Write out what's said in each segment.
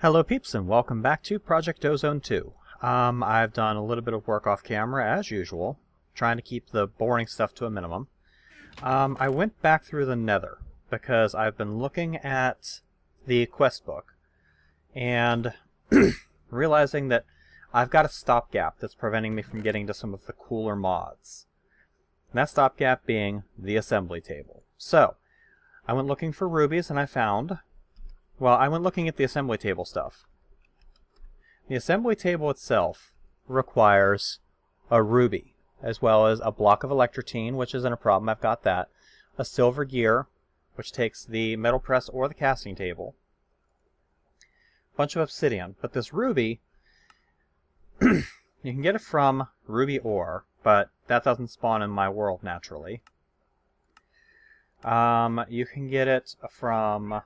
Hello peeps and welcome back to Project Ozone 2. I've done a little bit of work off camera as usual, trying to keep the boring stuff to a minimum. I went back through the Nether because I've been looking at the quest book and realizing that I've got a stopgap that's preventing me from getting to some of the cooler mods. And that stopgap being the assembly table. So, I went looking for rubies and I found... Well, I went looking at the assembly table stuff. The assembly table itself requires a ruby, as well as a block of electrotine, which isn't a problem, I've got that, a silver gear, which takes the metal press or the casting table, a bunch of obsidian. But this ruby, you can get it from ruby ore, but that doesn't spawn in my world naturally. You can get it from...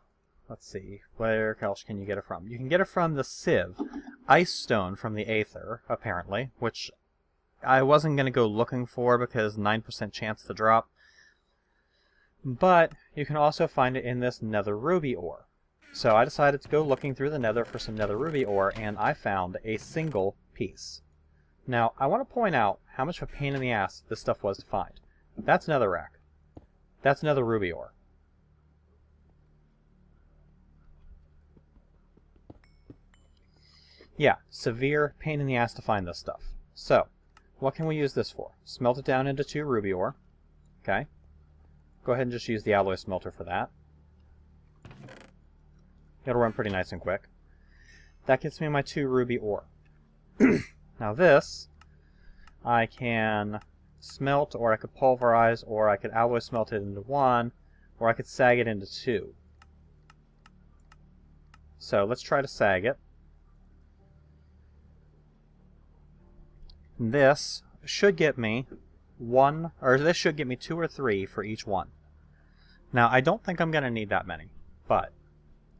Let's see, where else can you get it from? You can get it from the sieve, ice stone from the aether, apparently, which I wasn't going to go looking for because 9% chance to drop. But you can also find it in this nether ruby ore. So I decided to go looking through the nether for some nether ruby ore, and I found a single piece. Now, I want to point out how much of a pain in the ass this stuff was to find. That's netherrack. That's nether ruby ore. Yeah, severe pain in the ass to find this stuff. So, what can we use this for? Smelt it down into 2 ruby ore. Okay. Go ahead and just use the alloy smelter for that. It'll run pretty nice and quick. That gets me my 2 ruby ore. Now this, I can smelt, or I could pulverize, or I could alloy smelt it into 1, or I could sag it into 2. So let's try to sag it. This should get me 1, or this should get me 2 or 3 for each one. Now, I don't think I'm going to need that many, but...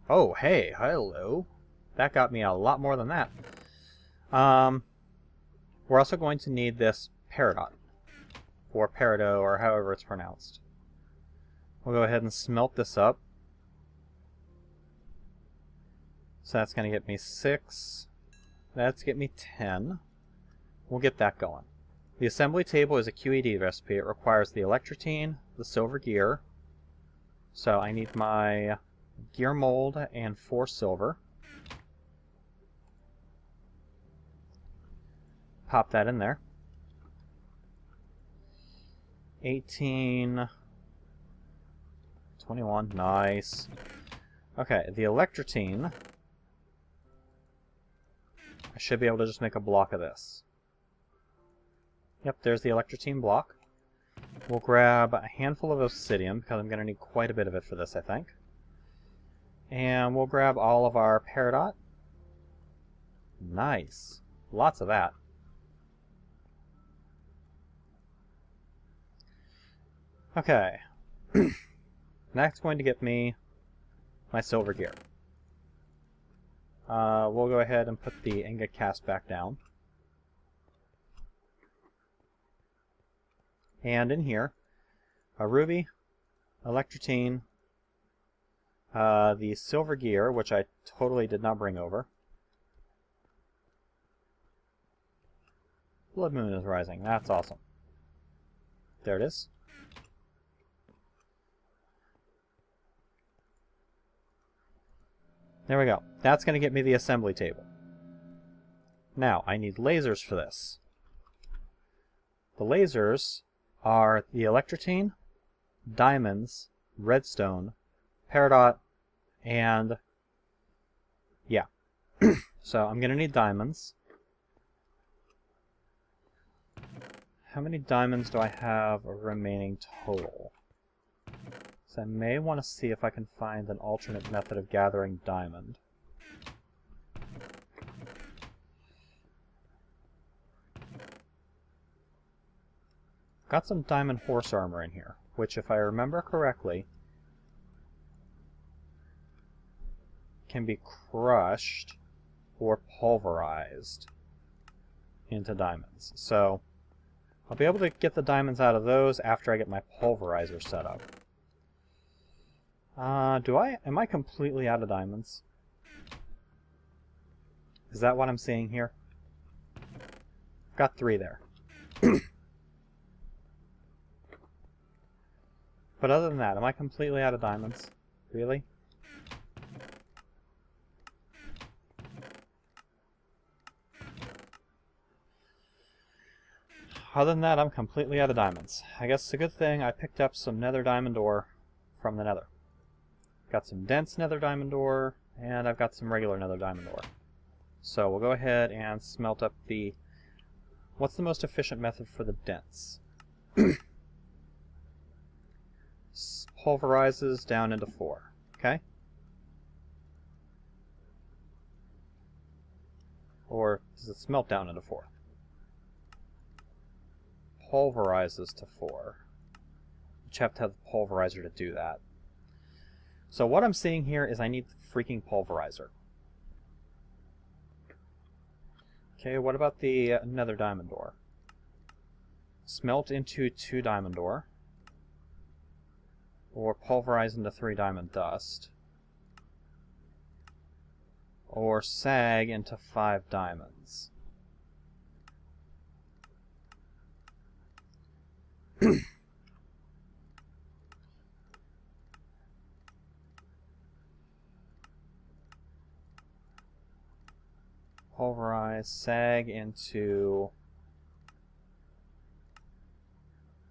Oh, hey, hello. That got me a lot more than that. We're also going to need this peridot, or peridot, or however it's pronounced. We'll go ahead and smelt this up. So that's going to get me 6. That's get me 10. We'll get that going. The assembly table is a QED recipe. It requires the electrotine, the silver gear. So I need my gear mold and 4 silver. Pop that in there. 18, 21, nice. Okay, the electrotine. I should be able to just make a block of this. Yep, there's the electrotine block. We'll grab a handful of obsidian, because I'm going to need quite a bit of it for this, I think. And we'll grab all of our peridot. Nice. Lots of that. Okay. That's going to get me my silver gear. We'll go ahead and put the ingot cast back down. And in here, a ruby, electrotine, the silver gear, which I totally did not bring over. Blood moon is rising. That's awesome. There it is. There we go. That's going to get me the assembly table. Now, I need lasers for this. The lasers are the electrotine, diamonds, redstone, peridot, and yeah. So I'm going to need diamonds. How many diamonds do I have remaining total? So I may want to see if I can find an alternate method of gathering diamond. Got some diamond horse armor in here, which if I remember correctly, can be crushed or pulverized into diamonds. So I'll be able to get the diamonds out of those after I get my pulverizer set up. Am I completely out of diamonds? Is that what I'm seeing here? Got 3 there. But other than that, am I completely out of diamonds? Really? Other than that, I'm completely out of diamonds. I guess it's a good thing I picked up some nether diamond ore from the nether. Got some dense nether diamond ore, and I've got some regular nether diamond ore. So we'll go ahead and smelt up the... What's the most efficient method for the dense? Pulverizes down into 4. Okay? Or does it smelt down into 4? Pulverizes to 4. You have to have the pulverizer to do that. So what I'm seeing here is I need the freaking pulverizer. Okay, what about the nether diamond ore? Smelt into 2 diamond ore. Or pulverize into 3 diamond dust. Or sag into 5 diamonds. Pulverize, sag into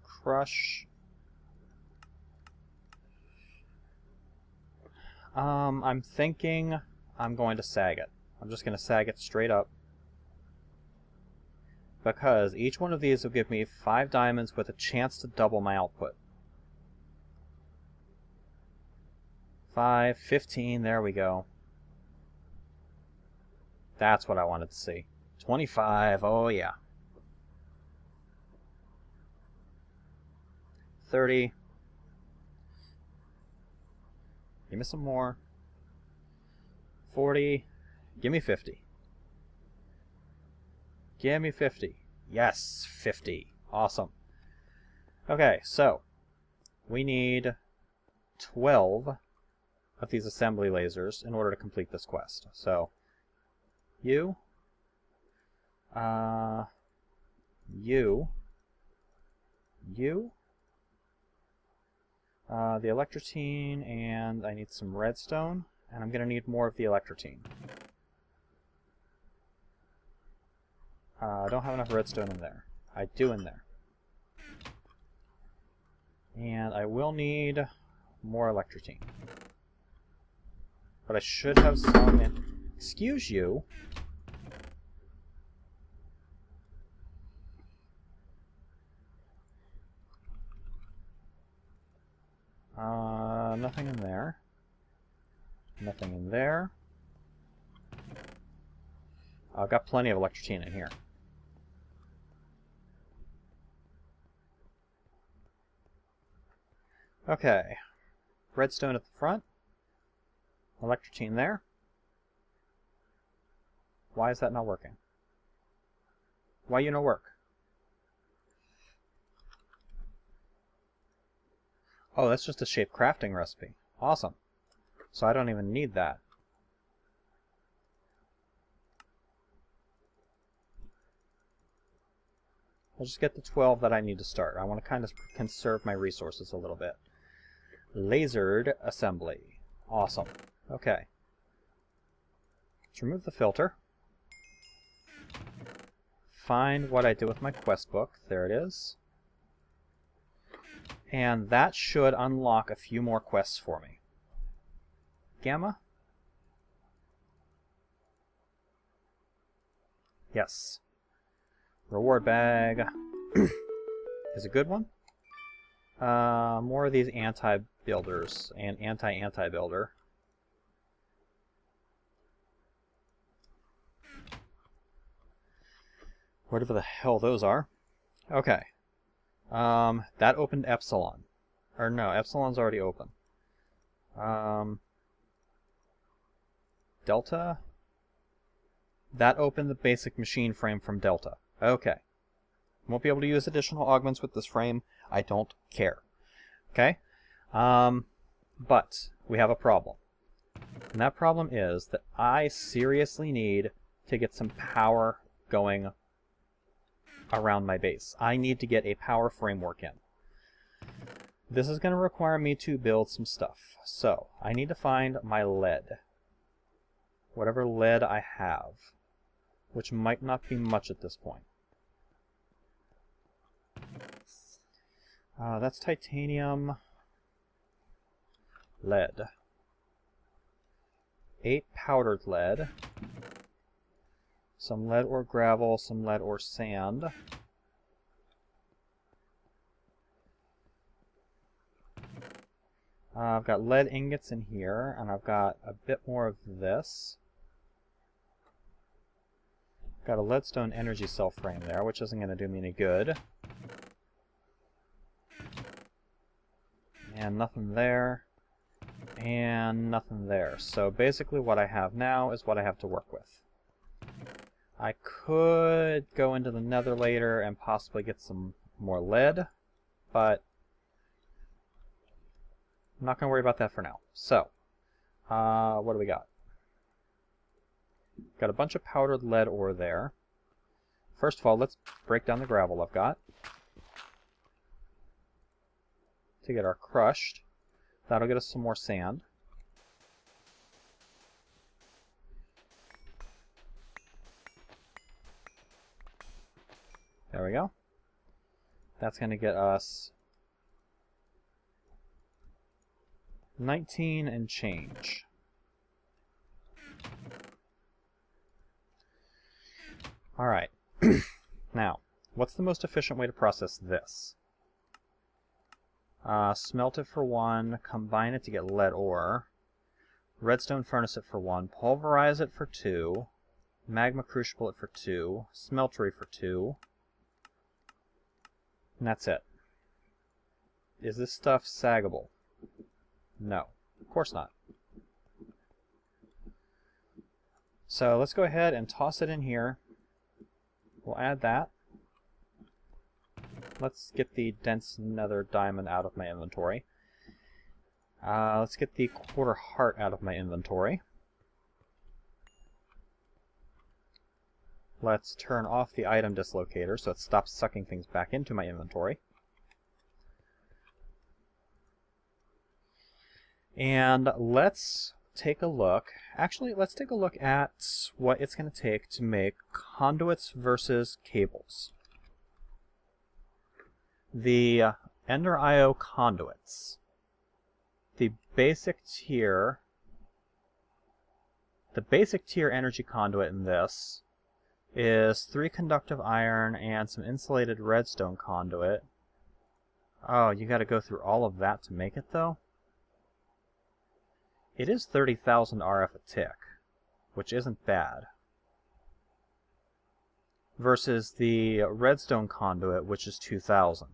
crush. I'm thinking I'm going to sag it. I'm just going to sag it straight up. Because each one of these will give me 5 diamonds with a chance to double my output. 5, 15, there we go. That's what I wanted to see. 25, oh yeah. 30. Give me some more. 40. Give me 50. Give me 50. Yes, 50. Awesome. Okay, so we need 12 of these assembly lasers in order to complete this quest. So, you, the electrotine, and I need some redstone, and I'm going to need more of the electrotine. I don't have enough redstone in there. I do in there. And I will need more electrotine. But I should have some in... Excuse you? Nothing in there. Nothing in there. I've got plenty of electrotine in here. Okay. Redstone at the front. Electrotine there. Why is that not working? Why you no work? Oh, that's just a shape crafting recipe. Awesome. So I don't even need that. I'll just get the 12 that I need to start. I want to kind of conserve my resources a little bit. Lasered assembly. Awesome. Okay. Let's remove the filter. Find what I did with my quest book. There it is. And that should unlock a few more quests for me. Gamma? Yes. Reward bag is a good one. More of these anti-builders and anti-anti-builder. Whatever the hell those are. Okay. That opened Epsilon. Or no, Epsilon's already open. Delta? That opened the basic machine frame from Delta. Okay. Won't be able to use additional augments with this frame. I don't care. Okay? But we have a problem. And that problem is that I seriously need to get some power going around my base. I need to get a power framework in. This is going to require me to build some stuff. So, I need to find my lead. Whatever lead I have, which might not be much at this point. That's titanium. Lead. 8 powdered lead. Some lead or gravel, some lead or sand. I've got lead ingots in here, and I've got a bit more of this. Got a leadstone energy cell frame there, which isn't going to do me any good. And nothing there. And nothing there. So basically what I have now is what I have to work with. I could go into the Nether later and possibly get some more lead, but I'm not going to worry about that for now. So, what do we got? Got a bunch of powdered lead ore there. First of all, let's break down the gravel I've got to get our crushed. That'll get us some more sand. There we go. That's going to get us 19 and change. Alright. Now, what's the most efficient way to process this? Smelt it for 1, combine it to get lead ore, redstone furnace it for 1, pulverize it for 2, magma crucible it for 2, smeltery for 2, and that's it. Is this stuff saggable? No, of course not. So let's go ahead and toss it in here. We'll add that. Let's get the dense nether diamond out of my inventory. Let's get the quarter heart out of my inventory. Let's turn off the item dislocator so it stops sucking things back into my inventory. And let's take a look. Actually, let's take a look at what it's going to take to make conduits versus cables. The Ender IO conduits. The basic tier energy conduit in this is 3 conductive iron and some insulated redstone conduit. Oh, you got to go through all of that to make it, though? It is 30,000 RF a tick, which isn't bad. Versus the redstone conduit, which is 2,000.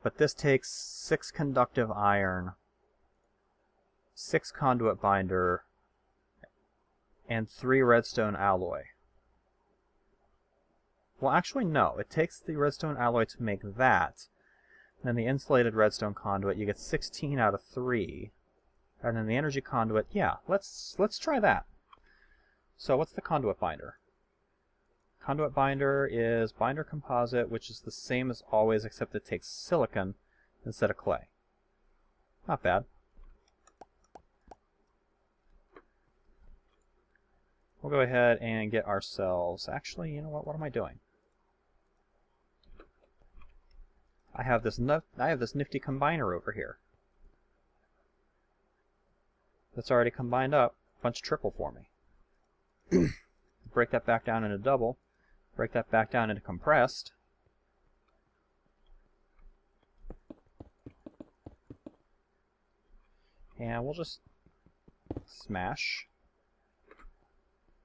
But this takes 6 conductive iron, 6 conduit binder, and 3 redstone alloy. Well, actually, no. It takes the redstone alloy to make that. Then the insulated redstone conduit, you get 16 out of 3. And then the energy conduit, yeah, let's try that. So what's the conduit binder? Conduit binder is binder composite, which is the same as always, except it takes silicon instead of clay. Not bad. We'll go ahead and get ourselves... Actually, you know what? What am I doing? I have this nifty combiner over here. That's already combined up a bunch of triple for me. Break that back down into double. Break that back down into compressed. And we'll just smash.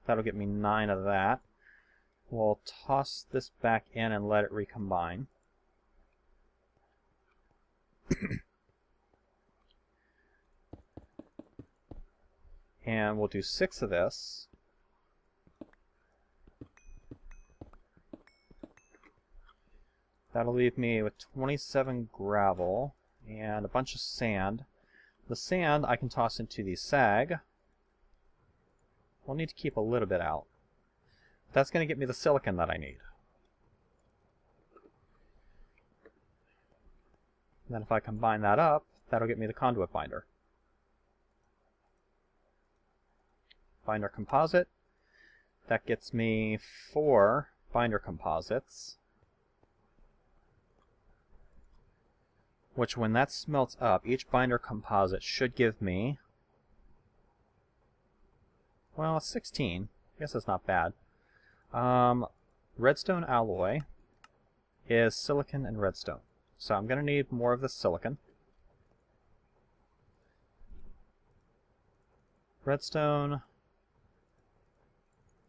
That'll get me 9 of that. We'll toss this back in and let it recombine. And we'll do 6 of this. That'll leave me with 27 gravel and a bunch of sand. The sand I can toss into the sag. we'll need to keep a little bit out. That's going to get me the silicon that I need. And then if I combine that up, that'll get me the conduit binder. Binder composite. That gets me 4 binder composites. Which, when that smelts up, each binder composite should give me, well, 16. I guess that's not bad. Redstone alloy is silicon and redstone. So I'm going to need more of the silicon. Redstone,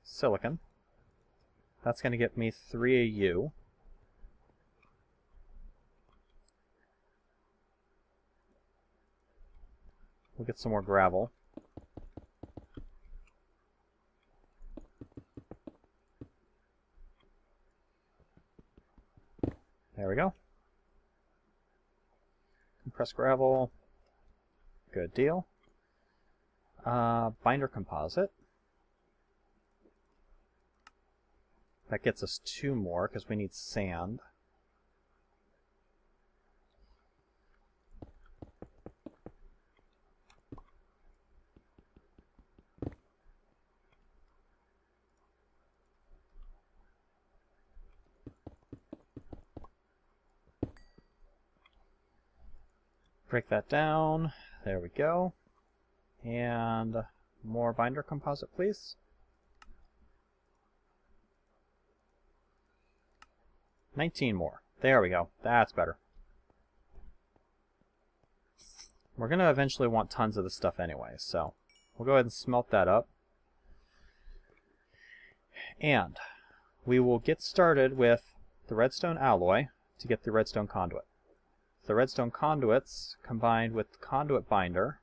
silicon. That's going to get me 3 AU. We'll get some more gravel. There we go. Compressed gravel. Good deal. Binder composite. That gets us 2 more because we need sand. Break that down. There we go. And more binder composite, please. $19 more. There we go. That's better. We're going to eventually want tons of this stuff anyway, so we'll go ahead and smelt that up. And we will get started with the redstone alloy to get the redstone conduit. The redstone conduits combined with the conduit binder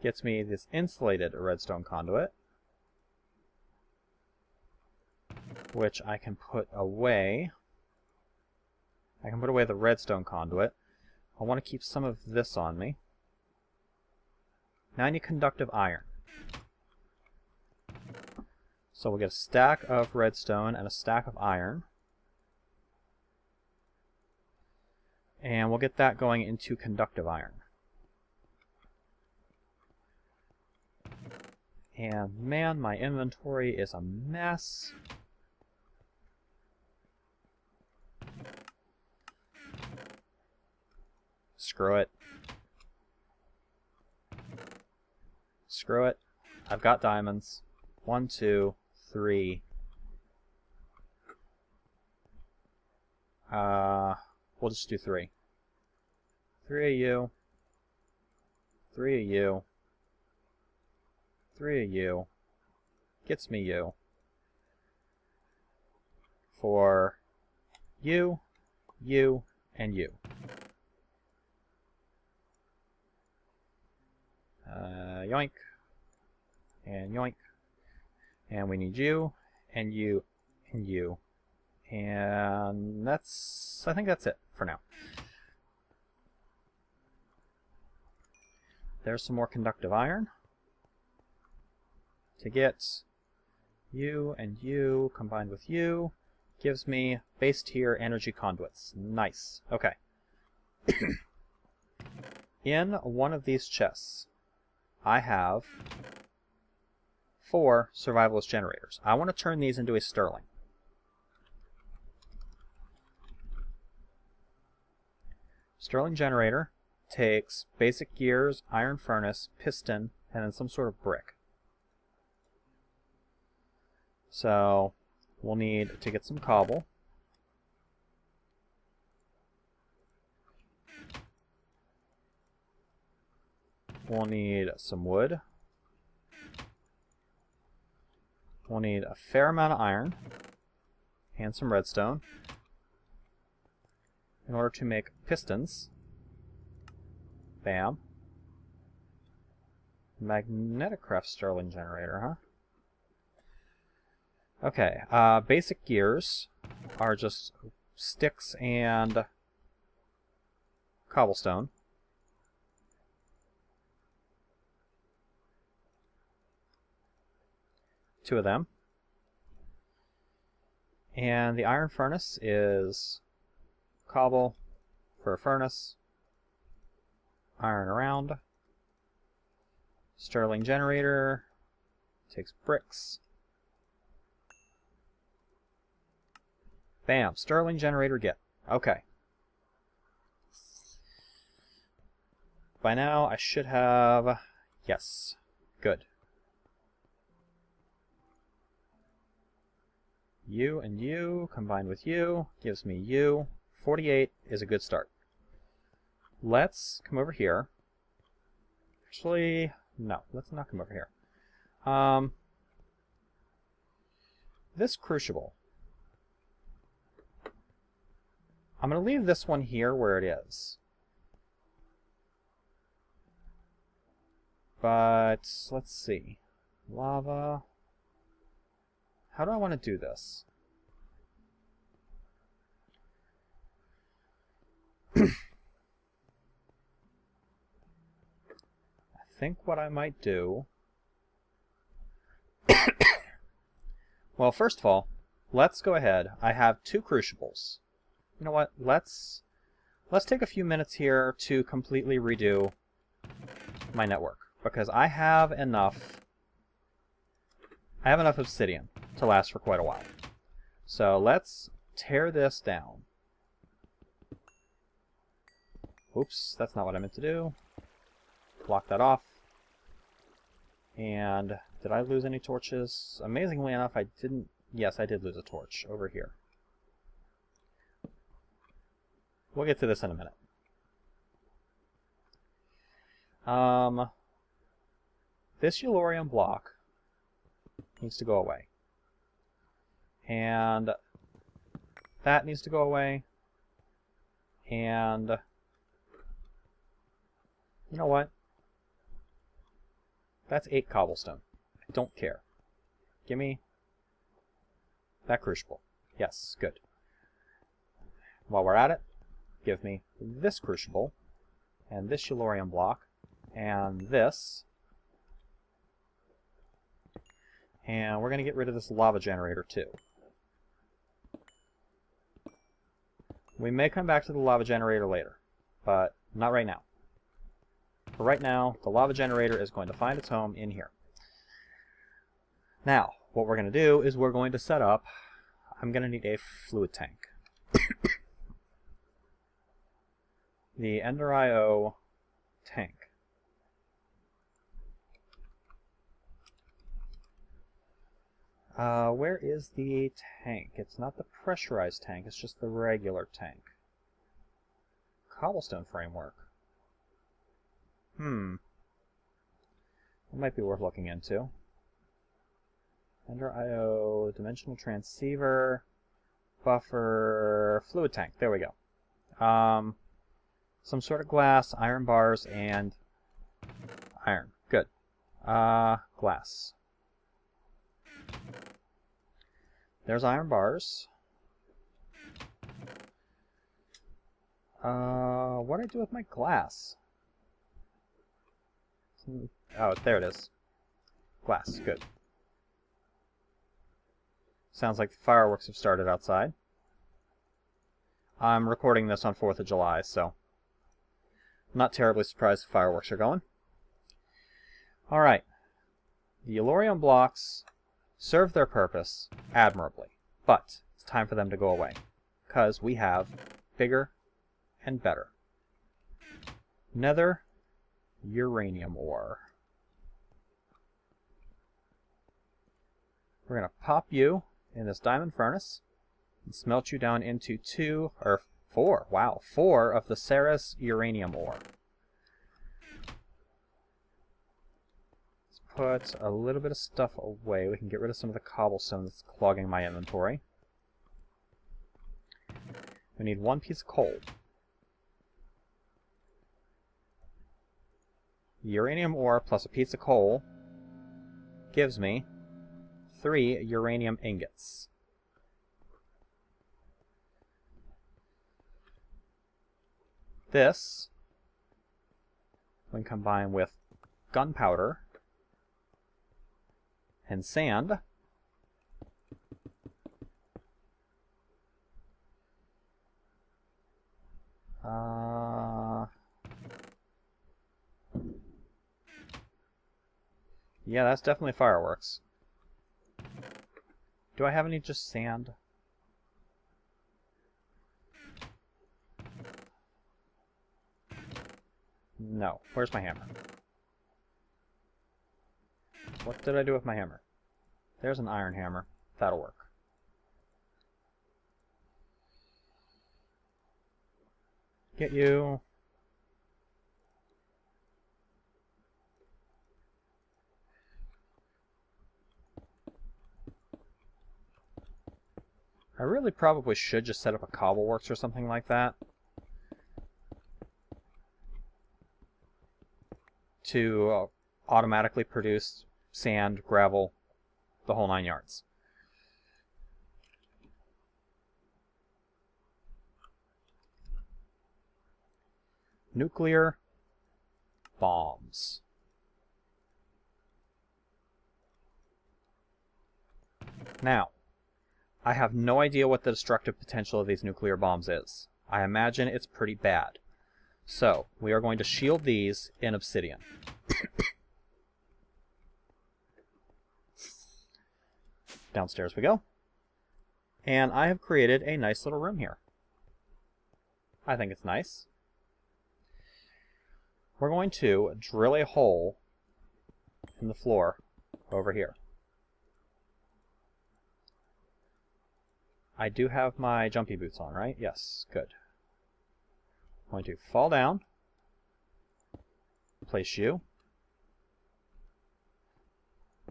gets me this insulated redstone conduit, which I can put away. I can put away the redstone conduit. I want to keep some of this on me. Now I need conductive iron. So we'll get a stack of redstone and a stack of iron. And we'll get that going into conductive iron. And man, my inventory is a mess. Screw it. Screw it. I've got diamonds. 1, 2, 3. We'll just do 3. 3 of you. 3 of you. 3 of you. Gets me you. For you, you, and you. Yoink. And yoink. And we need you, and you, and you. And that's, I think that's it for now. There's some more conductive iron. To get you and you combined with you gives me base tier energy conduits. Nice. Okay. In one of these chests, I have 4 survivalist generators. I want to turn these into a sterling. Sterling generator takes basic gears, iron furnace, piston, and then some sort of brick. So we'll need to get some cobble. We'll need some wood. We'll need a fair amount of iron and some redstone in order to make pistons. Bam. Magnetic craft sterling generator, huh? Okay, basic gears are just sticks and cobblestone. 2 of them. And the iron furnace is cobble for a furnace, iron around, sterling generator, takes bricks. Bam, sterling generator get. Okay. By now I should have, yes, good. You and you combined with you gives me you. 48 is a good start. Let's come over here. Actually, no, let's not come over here. This crucible. I'm going to leave this one here where it is. But let's see. Lava. How do I want to do this? I think what I might do... Well, first of all, let's go ahead. I have 2 crucibles. You know what? Let's take a few minutes here to completely redo my network, because I have enough obsidian to last for quite a while. So let's tear this down. Oops, that's not what I meant to do. Block that off. And did I lose any torches? Amazingly enough, I didn't. Yes, I did lose a torch over here. We'll get to this in a minute. This Yellorium block needs to go away. And that needs to go away. And you know what? That's 8 cobblestone. I don't care. Give me that crucible. Yes, good. While we're at it, give me this crucible, and this Yellorium block, and this. And we're going to get rid of this lava generator too. We may come back to the lava generator later, but not right now. For right now, the lava generator is going to find its home in here. Now, what we're going to do is we're going to set up... I'm going to need a fluid tank. The Ender IO tank. Where is the tank? It's not the pressurized tank, it's just the regular tank. Cobblestone framework. It might be worth looking into. Ender IO, dimensional transceiver, buffer, fluid tank. There we go. Some sort of glass, iron bars, and iron. Good. Glass. There's iron bars. What do I do with my glass? Oh, there it is. Glass. Good. Sounds like the fireworks have started outside. I'm recording this on 4th of July, so I'm not terribly surprised the fireworks are going. Alright. The Yellorium blocks serve their purpose admirably, but it's time for them to go away, because we have bigger and better Nether uranium ore. We're going to pop you in this diamond furnace and smelt you down into 4 of the Ceres uranium ore. Let's put a little bit of stuff away. We can get rid of some of the cobblestone that's clogging my inventory. We need 1 piece of coal. Uranium ore plus a piece of coal gives me 3 uranium ingots. This, when combined with gunpowder and sand, Yeah, that's definitely fireworks. Do I have any just sand? No. Where's my hammer? What did I do with my hammer? There's an iron hammer. That'll work. Get you. I really probably should just set up a cobbleworks or something like that to automatically produce sand, gravel, the whole 9 yards. Nuclear bombs. Now, I have no idea what the destructive potential of these nuclear bombs is. I imagine it's pretty bad. So, we are going to shield these in obsidian. Downstairs we go. And I have created a nice little room here. I think it's nice. We're going to drill a hole in the floor over here. I do have my jumpy boots on, right? Yes, good. I'm going to fall down, place you,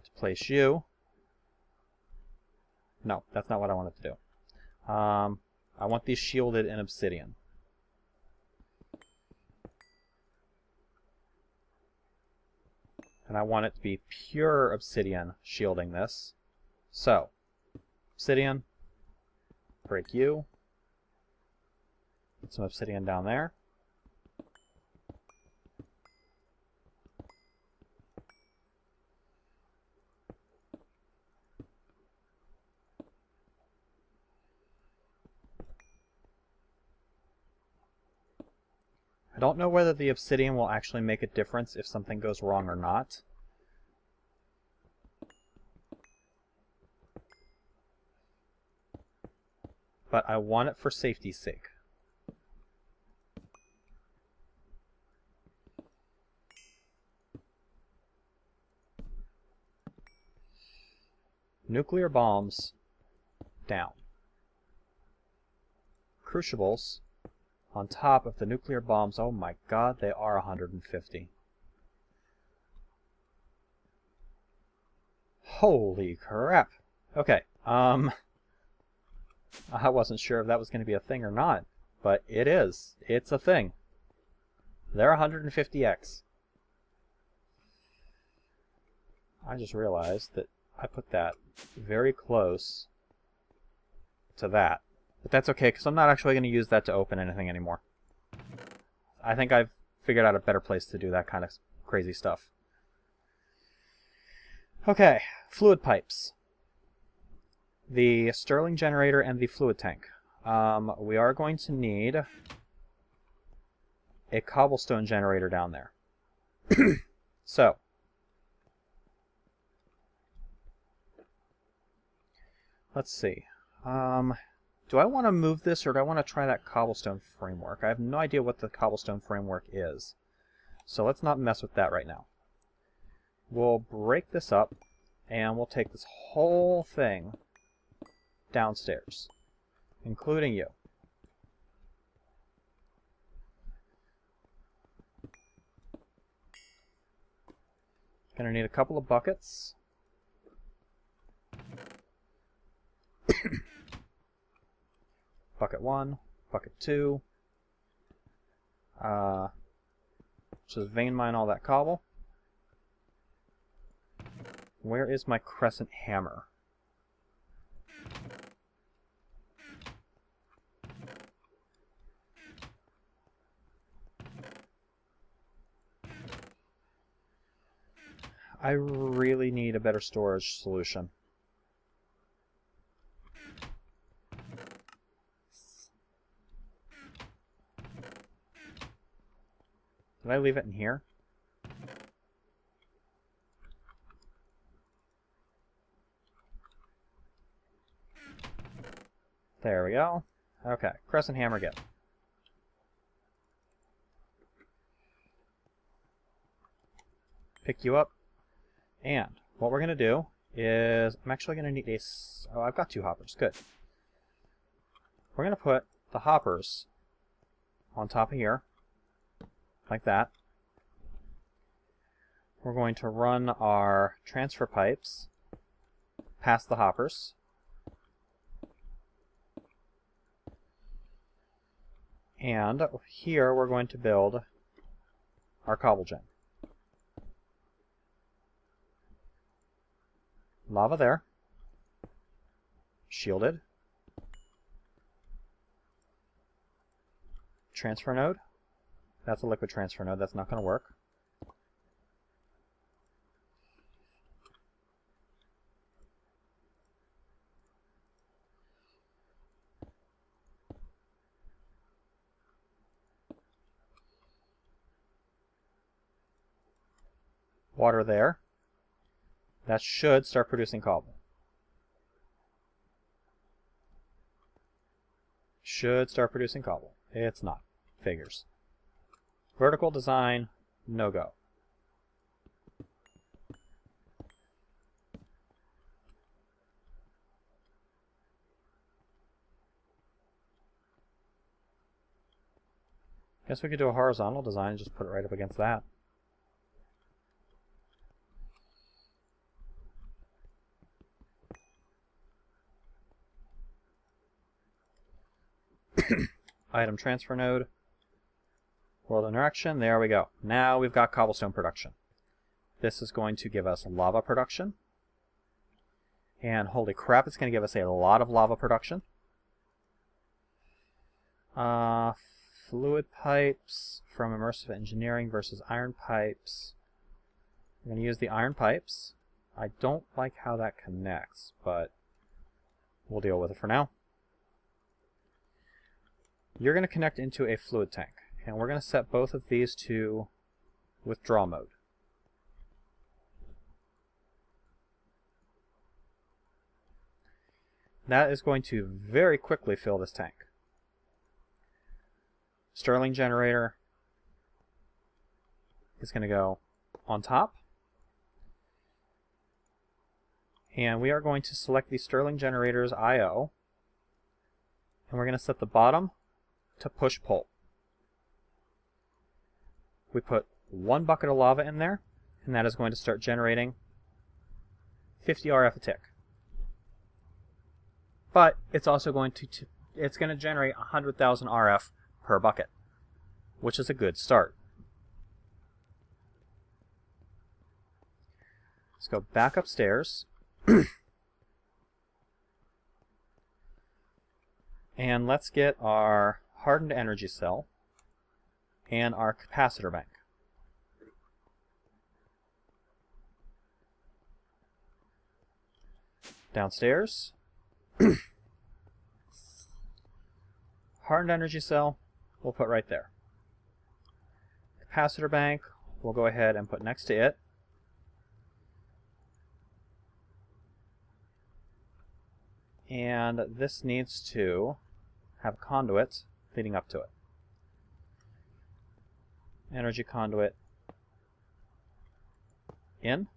to place you. No, that's not what I wanted to do. I want these shielded in obsidian. And I want it to be pure obsidian shielding this. So, obsidian, break you, put some obsidian down there. I don't know whether the obsidian will actually make a difference if something goes wrong or not. But I want it for safety's sake. Nuclear bombs down. Crucibles on top of the nuclear bombs. Oh my god, they are 150. Holy crap. Okay, I wasn't sure if that was going to be a thing or not, but it is. It's a thing. They're 150x. I just realized that I put that very close to that. But that's okay, because I'm not actually going to use that to open anything anymore. I think I've figured out a better place to do that kind of crazy stuff. Okay, fluid pipes. The Stirling generator and the fluid tank. We are going to need a cobblestone generator down there. So, let's see. Do I want to move this, or do I want to try that cobblestone framework? I have no idea what the cobblestone framework is. So let's not mess with that right now. We'll break this up, and we'll take this whole thing downstairs, including you. Gonna need a couple of buckets. Bucket 1, bucket 2. Just vein mine all that cobble. Where is my crescent hammer? I really need a better storage solution. Did I leave it in here? There we go. Okay, crescent hammer get. Pick you up. And what we're going to do is, I'm actually going to need a... Oh, I've got 2 hoppers. Good. We're going to put the hoppers on top of here, like that. We're going to run our transfer pipes past the hoppers. And here we're going to build our Powergen. Lava there. Shielded. Transfer node. That's a liquid transfer node. That's not going to work. Water there. That should start producing cobble. Should start producing cobble. It's not. Figures. Vertical design, no go. Guess we could do a horizontal design and just put it right up against that. Item transfer node. World interaction. There we go. Now we've got cobblestone production. This is going to give us lava production. And holy crap, it's going to give us a lot of lava production. Fluid pipes from immersive engineering versus iron pipes. I'm going to use the iron pipes. I don't like how that connects, but we'll deal with it for now. You're going to connect into a fluid tank, and we're going to set both of these to withdraw mode. That is going to very quickly fill this tank. Stirling generator is going to go on top. And we are going to select the Stirling generator's I/O, and we're going to set the bottom to push-pull. We put 1 bucket of lava in there, and that is going to start generating 50 RF a tick. But it's also going to generate 100,000 RF per bucket, which is a good start. Let's go back upstairs. And let's get our hardened energy cell and our capacitor bank. Downstairs. Hardened energy cell we'll put right there. Capacitor bank we'll go ahead and put next to it. And this needs to have a conduit leading up to it. Energy conduit in.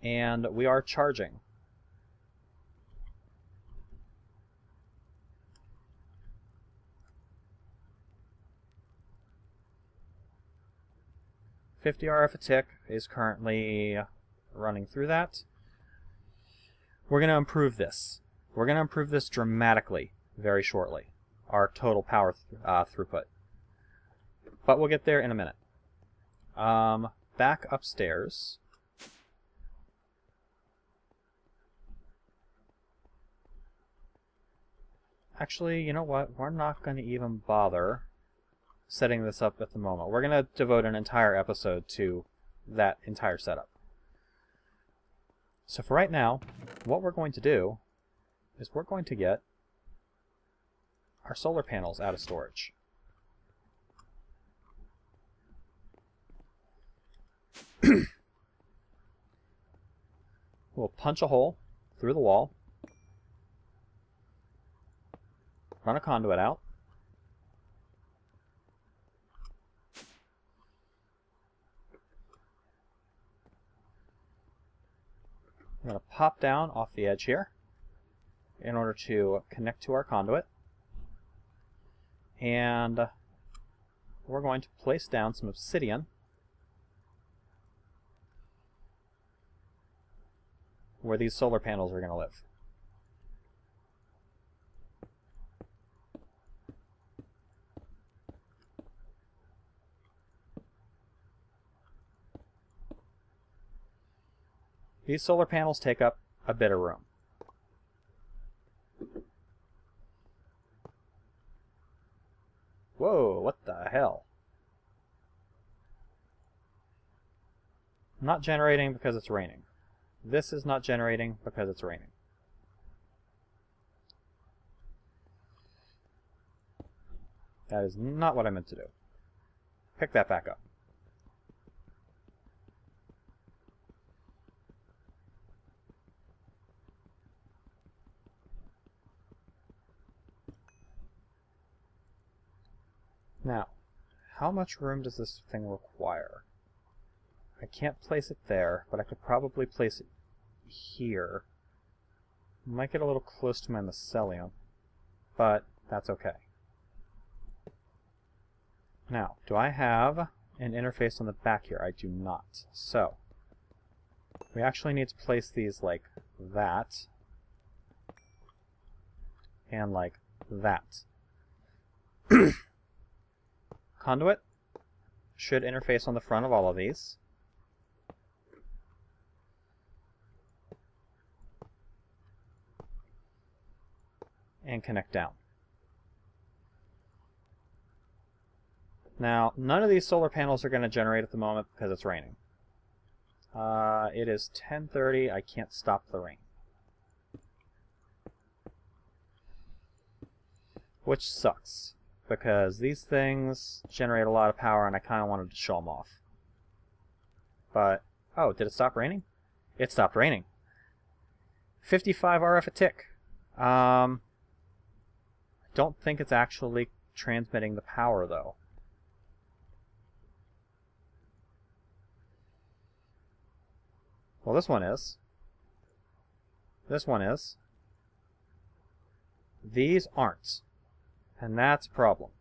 And we are charging. $50 RF a tick is currently running through that. We're going to improve this. We're going to improve this dramatically very shortly, our total power throughput. But we'll get there in a minute. Back upstairs. Actually, you know what? We're not going to even bother setting this up at the moment. We're going to devote an entire episode to that entire setup. So for right now, what we're going to do is we're going to get our solar panels out of storage. We'll punch a hole through the wall run a conduit out. I'm going to pop down off the edge here in order to connect to our conduit. And we're going to place down some obsidian where these solar panels are going to live. These solar panels take up a bit of room. Whoa, what the hell? Not generating because it's raining. This is not generating because it's raining. That is not what I meant to do. Pick that back up. Now, how much room does this thing require? I can't place it there, but I could probably place it here. Might get a little close to my mycelium, but that's okay. Now, do I have an interface on the back here? I do not. So, we actually need to place these like that, and like that. Conduit should interface on the front of all of these. And connect down. Now, none of these solar panels are going to generate at the moment because it's raining. It is 10:30. I can't stop the rain. Which sucks, because these things generate a lot of power and I kind of wanted to show them off. But, oh, did it stop raining? It stopped raining. 55 RF a tick. I don't think it's actually transmitting the power, though. Well, this one is. This one is. These aren't. And that's a problem.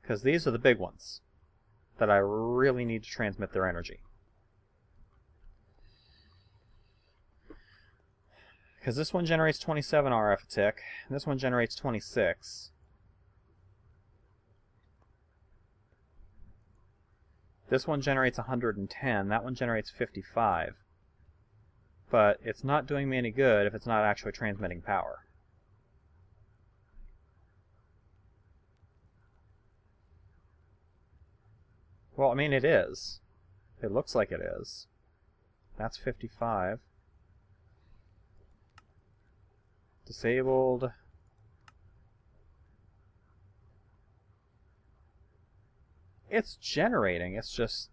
Because these are the big ones that I really need to transmit their energy. Because this one generates 27 RF a tick, and this one generates 26. This one generates 110, that one generates 55. But it's not doing me any good if it's not actually transmitting power. Well, I mean, it is. It looks like it is. That's 55. Disabled. It's generating, it's just...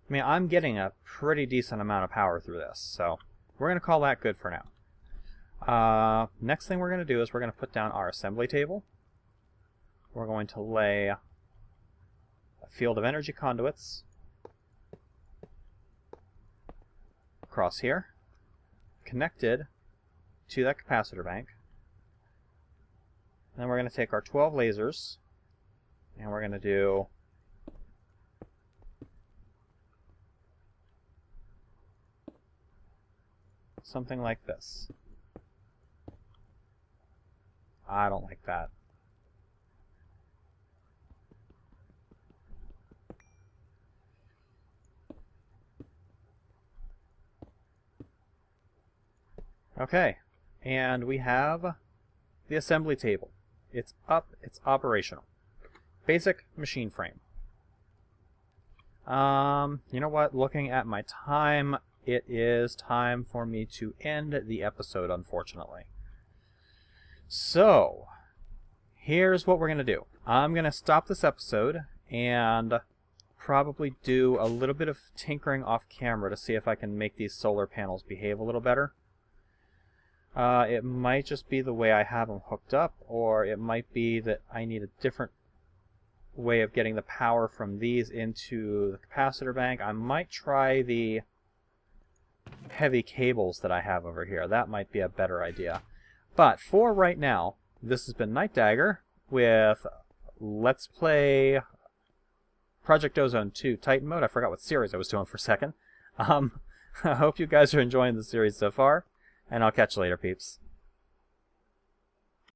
I mean, I'm getting a pretty decent amount of power through this, so we're going to call that good for now. Next thing we're going to do is we're going to put down our assembly table. We're going to lay a field of energy conduits across here, connected to that capacitor bank. And then we're going to take our 12 lasers, and we're going to do something like this. I don't like that. Okay, and we have the assembly table. It's up, it's operational. Basic machine frame. You know what? Looking at my time, it is time for me to end the episode, unfortunately. So, here's what we're going to do. I'm going to stop this episode and probably do a little bit of tinkering off camera to see if I can make these solar panels behave a little better. It might just be the way I have them hooked up, or it might be that I need a different way of getting the power from these into the capacitor bank. I might try the heavy cables that I have over here. That might be a better idea. But for right now, this has been Night Dagger with Let's Play Project Ozone 2 Titan Mode. I forgot what series I was doing for a second. I hope you guys are enjoying the series so far, and I'll catch you later, peeps.